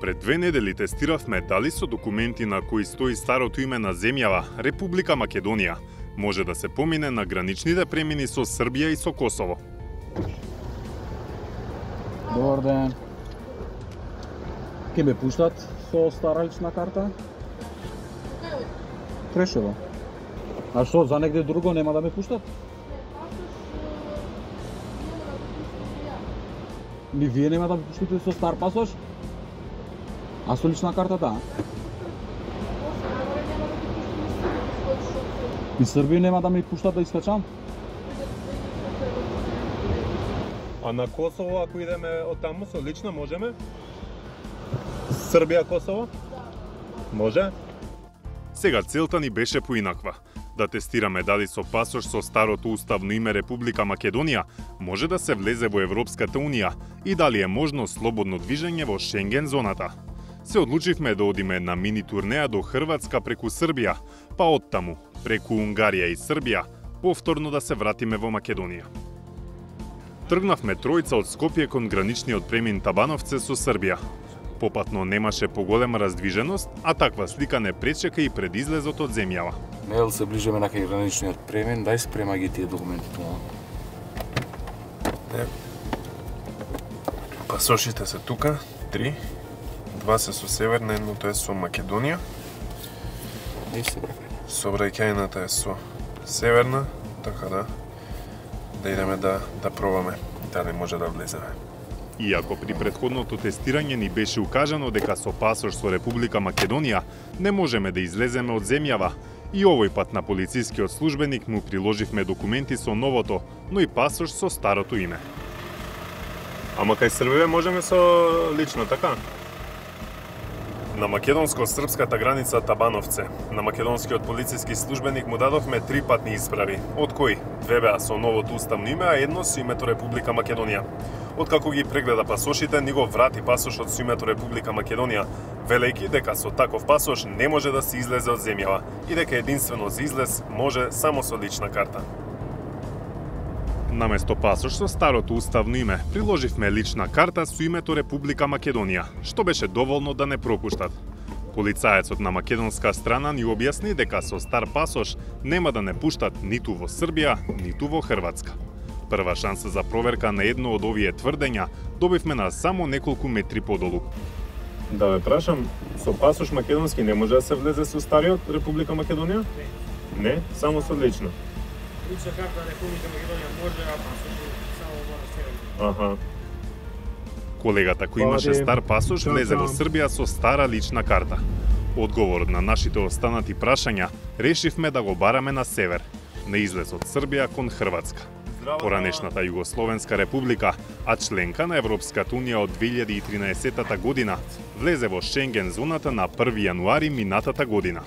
Пред 2 недели тестиравме дали со документи на кои стои старото име на земјава, Република Македонија, може да се помине на граничните премини со Србија и со Косово. Добар ден. Ке ме пуштат со стара лична карта? Прешево. А што, за негде друго нема да ме пуштат? Ни вие нема да ме пуштите со стар пасош? А со лична карта да? И Србија нема да ме пуштат да искачам? А на Косово, ако идеме од таму со лична, можеме? Србија, Косово? Може? Сега целта ни беше поинаква. Да тестираме дали со пасош со старото уставно име Република Македонија може да се влезе во Европската Унија и дали е можно слободно движење во Шенген зоната. Се одлучивме да одиме на мини турнеја до Хрватска преку Србија, па оттаму, преку Унгарија и Србија, повторно да се вратиме во Македонија. Тргнавме тројца од Скопје кон граничниот премин Табановце со Србија. Попатно немаше поголема раздвиженост, а таква слика не пречека и пред излезот од земјава. Нел се ближиме на кај граничниот премин, дај спрема ги тие документи тоа. Пасошите се тука, 3. 2 се со Северна, едното е со Македонија. Сообраќајната е со Северна, така да идеме да пробаме дали може да влеземе. Иако при претходното тестирање ни беше укажано дека со пасош со Република Македонија не можеме да излеземе од земјава, и овој пат на полицискиот службеник му приложивме документи со новото, но и пасош со старото име. Ама кај Србија можеме со лично, така? На македонско-српската граница Табановце, на македонскиот полициски службеник му дадовме 3 патни исправи, од кои 2 беа со новото уставно име, а едно со името Република Македонија. Откако ги прегледа пасошите, ни го врати пасошот со името Република Македонија, велејќи дека со таков пасош не може да се излезе од земјава и дека единствено за излез може само со лична карта. Наместо пасош со старото уставно име, приложивме лична карта со името Република Македонија, што беше доволно да не пропуштат. Полицаецот на македонска страна ни објасни дека со стар пасош нема да не пуштат ниту во Србија, ниту во Хрватска. Прва шанса за проверка на едно од овие тврдења добивме на само неколку метри подолу. Да ве прашам, со пасош македонски не може да се влезе со стариот Република Македонија? Не, само со лично. Лична карта на Република Македонија може, а пасош само мора Северна. Аха. Колегата кој имаше стар пасош влезе во Србија со стара лична карта. Одговорот на нашите останати прашања решивме да го бараме на север, на излез од Србија кон Хрватска. Поранешната Југословенска република, а членка на Европската Унија од 2013 година, влезе во Шенген зоната на 1 јануари минатата година.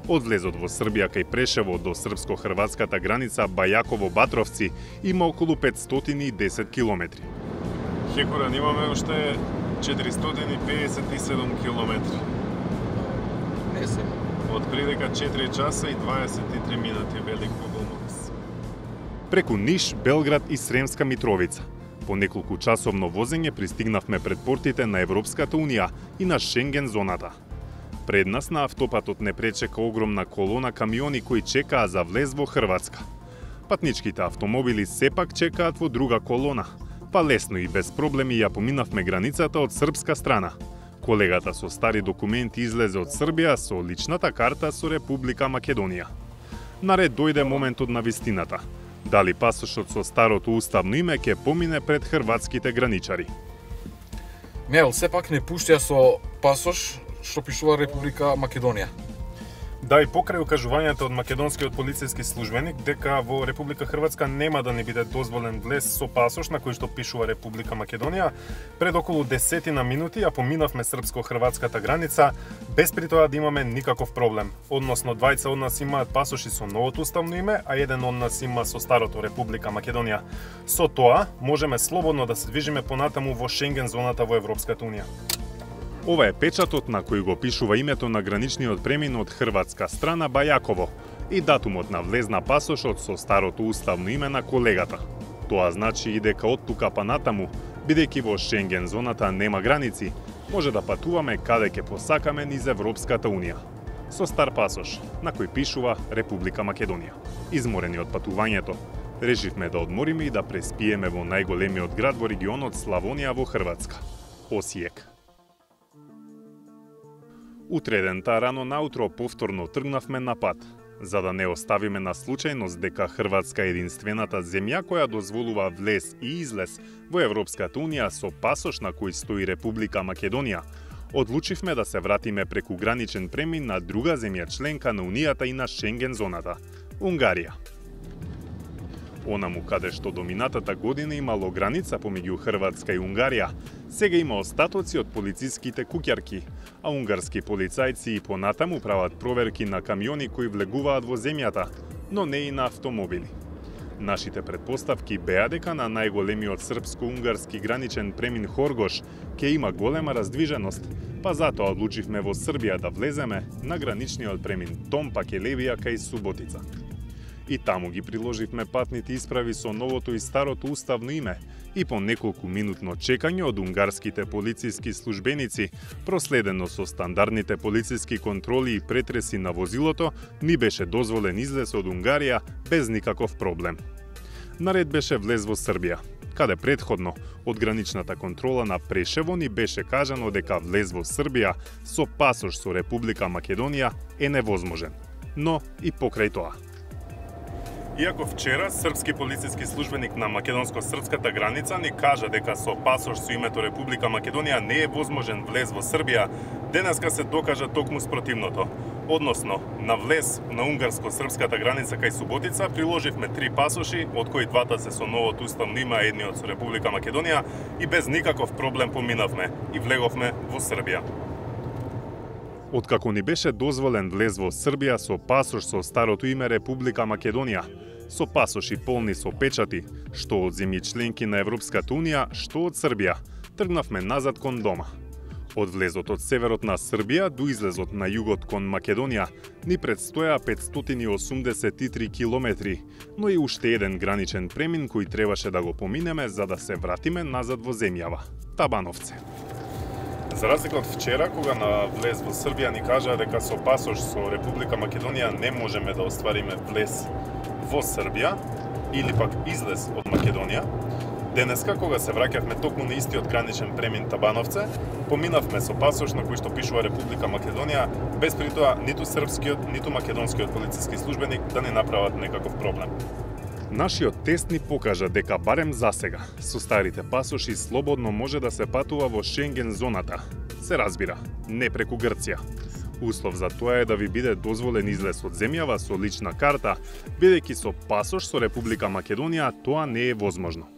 Од влезот во Србија кај Прешево до српско-хрватската граница Бајаково-Батровци има околу 510 километри. Хекуран имаме уште 457 километри. Не се. Од прилика 4 часа и 23 минути велик Google. Преку Ниш, Белград и Сремска Митровица. По неколку часовно возење пристигнавме пред портите на Европската Унија и на Шенген зоната. Пред нас на автопатот не пречека огромна колона камиони кои чекаа за влез во Хрватска. Патничките автомобили сепак чекаат во друга колона, па лесно и без проблеми ја поминавме границата од српска страна. Колегата со стари документи излезе од Србија со личната карта со Република Македонија. Наред дојде моментот на вистината. Дали пасошот со старото уставно име ќе помине пред хрватските граничари? Нел, сепак не пуштја со пасош што пишува Република Македонија. Да, и покрај укажувањата од македонскиот полициски службеник дека во Република Хрватска нема да не биде дозволен влез со пасош на кој што пишува Република Македонија, пред околу 10 минути ја поминавме српско-хрватската граница без при тоа да имаме никаков проблем. Односно, двајца од нас имаат пасоши со новото уставно име, а еден од нас има со старото Република Македонија. Со тоа можеме слободно да се движиме понатаму во Шенген зоната во Европската Унија. Ова е печатот на кој го пишува името на граничниот премин од хрватска страна Бајаково и датумот на влез на пасошот со старото уставно име на колегата. Тоа значи и дека од тука па натаму, бидејќи во Шенген зоната нема граници, може да патуваме каде ќе посакаме низ Европската Унија. Со стар пасош, на кој пишува Република Македонија. Изморени од патувањето, решивме да одмориме и да преспиеме во најголемиот град во регионот Славонија во Хрватска, Осијек. Утредента рано наутро повторно тргнавме на пат, за да не оставиме на случајност дека Хрватска е единствената земја која дозволува влез и излез во Европската Унија со пасош на кој стои Република Македонија. Одлучивме да се вратиме преку граничен премин на друга земја членка на Унијата и на Шенген зоната – Унгарија. Онаму каде што до минатата година имало граница помеѓу Хрватска и Унгарија, сега има остатоци од полициските куќарки, а унгарски полицајци и понатаму прават проверки на камиони кои влегуваат во земјата, но не и на автомобили. Нашите предпоставки беа дека на најголемиот српско-унгарски граничен премин Хоргош ќе има голема раздвиженост, па затоа одлучивме во Србија да влеземе на граничниот премин Том-Пакелевија кај Суботица. И таму ги приложивме патните исправи со новото и старото уставно име и по неколку минутно чекање од унгарските полициски службеници, проследено со стандардните полициски контроли и претреси на возилото, ни беше дозволен излез од Унгарија без никаков проблем. Наред беше влез во Србија, каде претходно од граничната контрола на Прешево ни беше кажано дека влез во Србија со пасош со Република Македонија е невозможен. Но и покрај тоа. Иако вчера српски полициски службеник на македонско-српската граница ни кажа дека со пасош со името Република Македонија не е возможен влез во Србија, денеска се докажа токму спротивното. Односно, на влез на унгарско-српската граница кај Суботица приложивме 3 пасоши, од кои двата се со новото уставно име, а едниот со Република Македонија, и без никаков проблем поминавме и влеговме во Србија. Откако ни беше дозволен влез во Србија со пасош со старото име Република Македонија, со пасоши полни со печати, што од земји членки на Европската Унија, што од Србија, тргнавме назад кон дома. Од влезот од северот на Србија до излезот на југот кон Македонија ни предстоја 583 километри, но и уште еден граничен премин кој требаше да го поминеме за да се вратиме назад во земјава – Табановце. За разлика од вчера, кога на влез во Србија ни кажа дека со пасош со Република Македонија не можеме да оствариме влез во Србија или пак излез од Македонија, денеска, кога се враќавме токму на истиот граничен премин Табановце, поминавме со пасош на кој што пишува Република Македонија, без при тоа ниту српскиот, ниту македонскиот полициски службеник да не направат некаков проблем. Нашиот тест ни покажа дека барем засега со старите пасоши слободно може да се патува во Шенген зоната. Се разбира, не преку Грција. Услов за тоа е да ви биде дозволен излез од земјава со лична карта, бидејќи со пасош со Република Македонија тоа не е возможно.